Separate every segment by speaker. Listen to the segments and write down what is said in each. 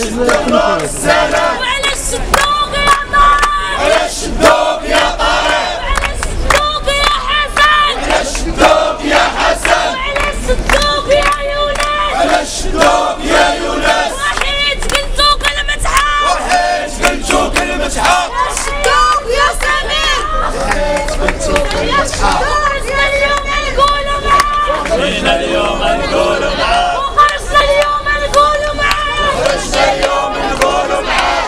Speaker 1: الدمر السلام
Speaker 2: وعلى الشدوق يا طارق
Speaker 1: على الشدوق يا طارق
Speaker 2: وعلى الشدوق يا حسن
Speaker 1: على الشدوق يا حسن
Speaker 2: وعلى الشدوق يا يونس
Speaker 1: على الشدوق يا يونس
Speaker 2: وحيد قلتو كلمة حق
Speaker 1: وحيد قلتو كلمة حق
Speaker 2: يا الشدوق يا سمير يا الشدوق اليوم نقولوا معاه
Speaker 1: جينا اليوم نقولوا معاه
Speaker 2: وخرجنا اليوم نقولوا معاه
Speaker 1: خرجنا اليوم نقولوا معاه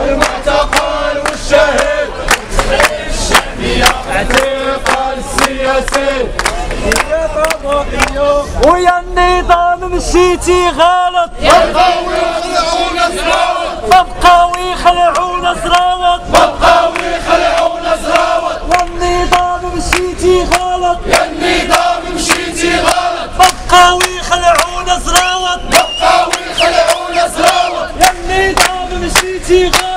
Speaker 1: المعتقل والشهيد الشعبية اعتقال السياسي
Speaker 3: ويا النظام مشيتي غلط
Speaker 1: بقاو يخلعونا زراوط
Speaker 3: بقاو يخلعونا زراوط
Speaker 1: بقاو يخلعونا زراوط
Speaker 3: والنظام مشيتي غلط
Speaker 1: يا النظام مشيتي غلط
Speaker 3: بقاو يخلعونا زراوط
Speaker 1: بقاو يخلعونا زراوط
Speaker 3: يا النظام مشيتي غلط